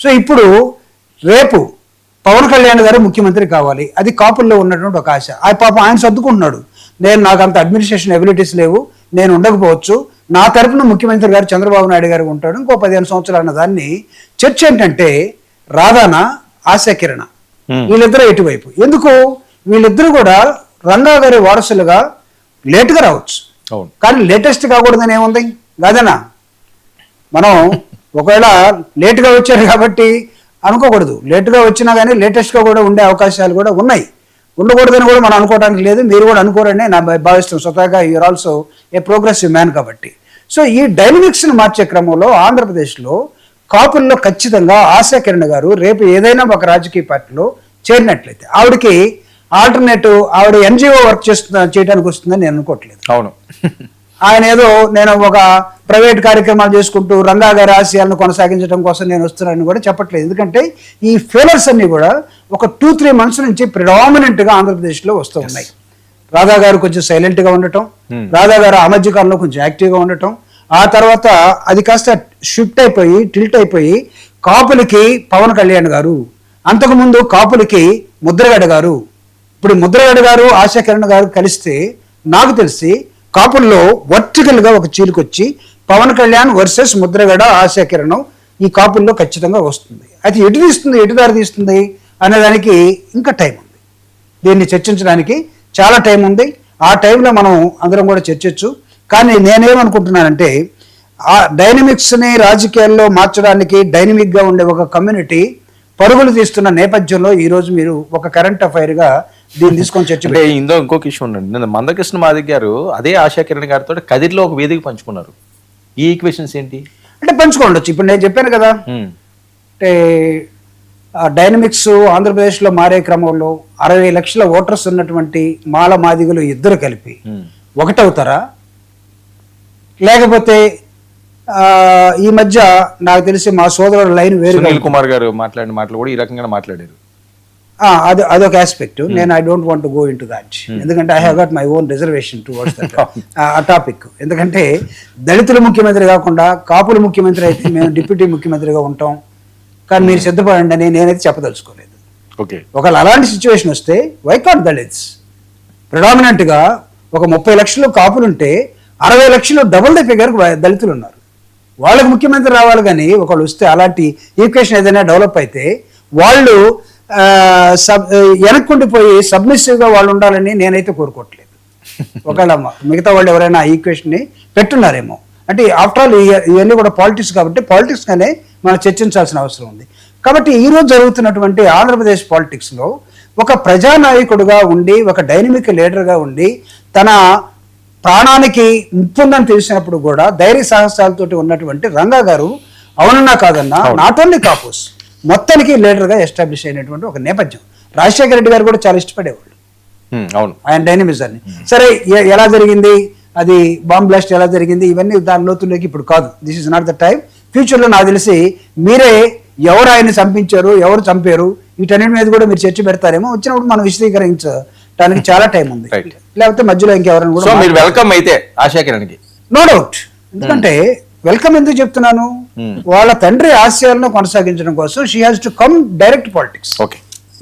So ఇప్పుడు రేపు పవన్ కళ్యాణ్ గారు ముఖ్యమంత్రి కావాలి, అది కాపుల్లో ఉన్నటువంటి ఒక ఆశ. ఆ పాపం ఆయన సర్దుకుంటున్నాడు, నాకు అంత అడ్మినిస్ట్రేషన్ ఎబిలిటీస్ లేవు, నేను ఉండకపోవచ్చు, నా తరపున ముఖ్యమంత్రి గారు చంద్రబాబు నాయుడు గారు ఉంటాడు ఇంకో 15 సంవత్సరాలు అన్న దాన్ని. చర్చ ఏంటంటే రాధాన, ఆశా కిరణ వీళ్ళిద్దరూ ఎటువైపు. ఎందుకు వీళ్ళిద్దరూ కూడా రంగా గారి వారసులుగా లేటుగా రావచ్చు, కానీ లేటెస్ట్ కాకూడదని ఏముంది కాదనా? మనం ఒకవేళ లేటుగా వచ్చారు కాబట్టి అనుకోకూడదు, లేటుగా వచ్చినా కానీ లేటెస్ట్గా కూడా ఉండే అవకాశాలు కూడా ఉన్నాయి. ఉండకూడదని కూడా మనం అనుకోవడానికి లేదు, మీరు కూడా అనుకోరని నా భావిస్తాం. స్వతహాగా you are also a progressive man కాబట్టి. సో ఈ డైనమిక్స్ని మార్చే క్రమంలో ఆంధ్రప్రదేశ్లో కాపుల్లో ఖచ్చితంగా ఆశా కిరణ్ గారు రేపు ఏదైనా ఒక రాజకీయ పార్టీలో చేరినట్లయితే ఆవిడకి ఆల్టర్నేటివ్, ఆవిడ ఎన్జిఓ వర్క్ చేయడానికి వస్తుందని నేను అనుకోవట్లేదు. అవును, ఆయన ఏదో నేను ఒక ప్రైవేట్ కార్యక్రమాలు చేసుకుంటూ రంగా గారి ఆశయాలను కొనసాగించడం కోసం నేను వస్తున్నానని కూడా చెప్పట్లేదు. ఎందుకంటే ఈ ఫెయిలర్స్ అన్ని కూడా ఒక 2-3 months నుంచి ప్రిడామినెంట్గా ఆంధ్రప్రదేశ్లో వస్తూ ఉన్నాయి. రాధా గారు కొంచెం సైలెంట్గా ఉండటం, రాధా గారు ఆ మధ్య కాలంలో కొంచెం యాక్టివ్గా ఉండటం, ఆ తర్వాత అది కాస్త షిఫ్ట్ అయిపోయి టిల్ట్ అయిపోయి కాపులకి పవన్ కళ్యాణ్ గారు, అంతకుముందు కాపులకి ముద్రగడ గారు, ఇప్పుడు ముద్రగడ గారు ఆశా కిరణ్ గారు కలిస్తే నాకు తెలిసి కాపుల్లో వర్టికల్గా ఒక చీలికొచ్చి పవన్ కళ్యాణ్ వర్సెస్ ముద్రగడ ఆశా కిరణం ఈ కాపుల్లో ఖచ్చితంగా వస్తుంది. అది ఎటు తీస్తుంది, ఎటు దారి తీస్తుంది అనేదానికి ఇంకా టైం ఉంది. దీన్ని చర్చించడానికి చాలా టైం ఉంది. ఆ టైంలో మనం అందరం కూడా చర్చించచ్చు. కానీ నేనేమనుకుంటున్నానంటే ఆ డైనమిక్స్ని రాజకీయాల్లో మార్చడానికి డైనమిక్గా ఉండే ఒక కమ్యూనిటీ పరుగులు తీస్తున్న నేపథ్యంలో ఈరోజు మీరు ఒక కరెంట్ అఫైర్గా దీన్ని తీసుకొని చర్చ. అంటే ఇందులో ఇంకొక ఇష్యూ ఉండండి. నిన్న మందకృష్ణ మాదిక్ గారు అదే ఆశా కిరణ్ గారితో కదిర్లో ఒక వేదిక పంచుకున్నారు. ఈ ఈక్వేషన్స్ ఏంటి అంటే పంచుకోండొచ్చు. ఇప్పుడు నేను చెప్పాను కదా, అంటే డైనమిక్స్ ఆంధ్రప్రదేశ్లో మారే క్రమంలో 60 లక్షల ఓటర్స్ ఉన్నటువంటి మాల మాదిగలు ఇద్దరు కలిపి ఒకటవుతారా, లేకపోతే ఈ మధ్య నాకు తెలిసి మా సోదరుడు లైన్ వేరు, సునీల్ కుమార్ గారు మాట్లాడిన మాటలు కూడా ఈ రకంగా మాట్లాడారు. అదొక ఆస్పెక్ట్. నేను I don't want go into that, ఎందుకంటే I have got my own reservation towards that ఆ టాపిక్. ఎందుకంటే దళితులు ముఖ్యమంత్రి కాకుండా కాపులు ముఖ్యమంత్రి అయితే మేము డిప్యూటీ ముఖ్యమంత్రిగా ఉంటాం, కానీ మీరు సిద్ధపడండి అని నేనైతే చెప్పదలుచుకోలేదు. ఒకవేళ అలాంటి సిచ్యువేషన్ వస్తే వై కాంట్ దళిత్స్? ప్రిడామినెంట్గా ఒక 30 లక్షలు కాపులుంటే 60 లక్షలు డబుల్ ద ఫిగర్ దళితులు ఉన్నారు. వాళ్ళకి ముఖ్యమంత్రి రావాలి, కానీ ఒకళ్ళు వస్తే అలాంటి ఈక్వేషన్ ఏదైనా డెవలప్ అయితే వాళ్ళు వెనక్కుండిపోయి సబ్మిసివ్గా వాళ్ళు ఉండాలని నేనైతే కోరుకోవట్లేదు. ఒకవేళ మిగతా వాళ్ళు ఎవరైనా ఈక్వేషన్ని పెట్టున్నారేమో. అంటే ఆఫ్టర్ ఆల్ ఇవన్నీ కూడా పాలిటిక్స్ కాబట్టి పాలిటిక్స్గానే మనం చర్చించాల్సిన అవసరం ఉంది. కాబట్టి ఈరోజు జరుగుతున్నటువంటి ఆంధ్రప్రదేశ్ పాలిటిక్స్లో ఒక ప్రజానాయకుడుగా ఉండి, ఒక డైనమిక్ లీడర్గా ఉండి, తన ప్రాణానికి ముప్పుందని తెలిసినప్పుడు కూడా ధైర్య సాహసాలతోటి ఉన్నటువంటి రంగా గారు అవునన్నా కాదన్నా నాట్ ఓన్లీ కాపుస్ మొత్తానికి లీడర్గా ఎస్టాబ్లిష్ అయినటువంటి ఒక నేపథ్యం. రాజశేఖర రెడ్డి గారు కూడా చాలా ఇష్టపడేవాళ్ళు ఆయన డైనమిజాన్ని. సరే, ఎలా జరిగింది, అది బాంబ్ బ్లాస్ట్ ఎలా జరిగింది, ఇవన్నీ దాని లోతుల్లోకి ఇప్పుడు కాదు. This is not the time. ఫ్యూచర్లో నాకు తెలిసి మీరే ఎవరు ఆయన్ని చంపించారు, ఎవరు చంపారు, వీటన్నిటి మీద కూడా మీరు చర్చ పెడతారేమో. వచ్చినప్పుడు మనం విశదీకరించడానికి చాలా టైం ఉంది. లేకపోతే మధ్యలో ఇంకెవరైనా కూడా మీరు వెల్కమ్ అయితే ఆశా కిరణ్కి నో డౌట్. ఎందుకంటే వెల్కమ్ ఎందుకు చెప్తున్నాను, వాళ్ళ తండ్రి ఆశయాలను కొనసాగించడం కోసం she has to come direct politics.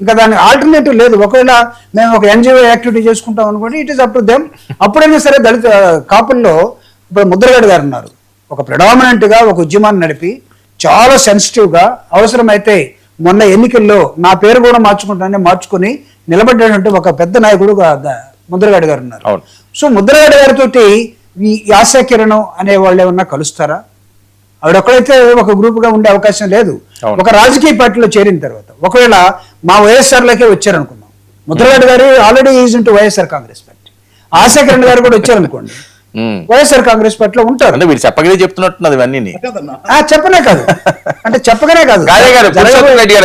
ఇంకా దాని ఆల్టర్నేటివ్ లేదు. ఒకవేళ మేము ఒక ఎన్జిఓ యాక్టివిటీ చేసుకుంటాం అనుకోండి, it is up to them. అప్పుడైనా సరే దళిత కాపుల్లో ఇప్పుడు ముద్రగడ గారు ఉన్నారు, ఒక ప్రిడామినెంట్గా ఒక ఉద్యమాన్ని నడిపి చాలా సెన్సిటివ్గా అవసరమైతే మొన్న ఎన్నికల్లో నా పేరు కూడా మార్చుకుని నిలబడ్డటువంటి ఒక పెద్ద నాయకుడు ముద్రగడ గారు ఉన్నారు. సో ముద్రగడ గారితో ఈ ఆశా కిరణం అనే వాళ్ళు ఏమన్నా కలుస్తారా? ఆవిడొక్కడైతే ఒక గ్రూప్గా ఉండే అవకాశం లేదు. ఒక రాజకీయ పార్టీలో చేరిన తర్వాత ఒకవేళ మా వైఎస్ఆర్లోకే వచ్చారనుకుందాం, ముద్రగడ గారు already is into YSR Congress party, ASHA Kiran గారు కూడా వచ్చారనుకోండి, వైఎస్ఆర్ కాంగ్రెస్ పార్టీలో ఉంటారు. అంటే మీరు చెప్పగానే చెప్తున్నట్టున్నది ఇవన్నీ. చెప్పనే కాదు, అంటే చెప్పగానే కాదు,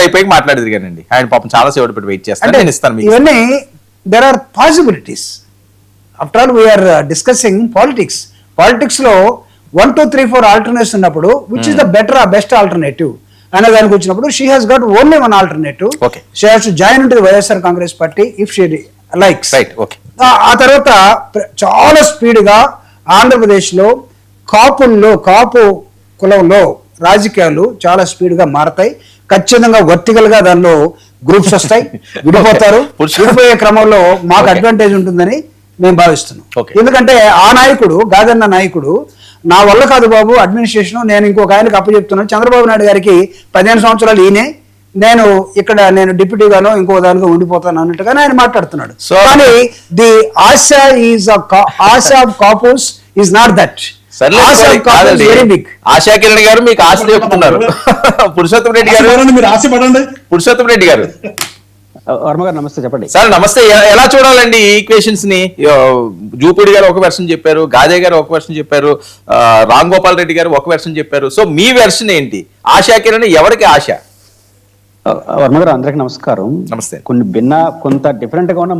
అయిపోయి మాట్లాడేది కానండి. ఆయన పాపం చాలా సేవలు పెట్టి వెయిట్ చేస్తాను. ఇవన్నీ there are possibilities. After all we are discussing politics. పాలిటిక్స్లో 1, 2, 3, 4 ఆల్టర్నేటివ్స్ ఉన్నప్పుడు which is the best alternative అనే దానికి వచ్చినప్పుడు she has got only one alternative. She has to join into the YSR Congress Party if she likes. ఆ తర్వాత చాలా స్పీడ్గా ఆంధ్రప్రదేశ్లో కాపు కులంలో రాజకీయాలు చాలా స్పీడ్గా మారతాయి. ఖచ్చితంగా వర్టికల్గా దానిలో గ్రూప్స్ వస్తాయి, విడిపోతారు. విడిపోయే క్రమంలో మాకు అడ్వాంటేజ్ ఉంటుందని మేము భావిస్తున్నాం. Okay. ఎందుకంటే ఆ నాయకుడు, గాదన్న నాయకుడు, నా వల్ల కాదు బాబు అడ్మినిస్ట్రేషన్, నేను ఇంకొక ఆయనకి అప్పచెప్తున్నాను. చంద్రబాబు నాయుడు గారికి 15 సంవత్సరాలు ఈయనే, నేను డిప్యూటీగానో ఇంకో దానిగా ఉండిపోతాను అన్నట్టుగానే ఆయన మాట్లాడుతున్నాడు. కానీ the asha of Kapus is not that. Very big. Asha Kiran గారు మీకు ఆశ చెప్తున్నారు. పురుషోత్తం రెడ్డి గారు, మీరు ఆశపడండి. పురుషోత్తం రెడ్డి గారు వర్మ గారు నమస్తే, చెప్పండి సార్. నమస్తే. ఎలా చూడాలండి ఈ ఈక్వేషన్స్ ని? జూపూడి గారు ఒక వెర్షన్ చెప్పారు, గాదే గారు ఒక వెర్షన్ చెప్పారు, రామ్ గోపాల్ రెడ్డి గారు ఒక వెర్షన్ చెప్పారు. సో మీ వెర్షన్ ఏంటి? ఆశా కిరణ్ ఎవరికి ఆశ? వర్మ గారు అందరికి నమస్కారం. నమస్తే. కొంత డిఫరెంట్ గా ఉన్న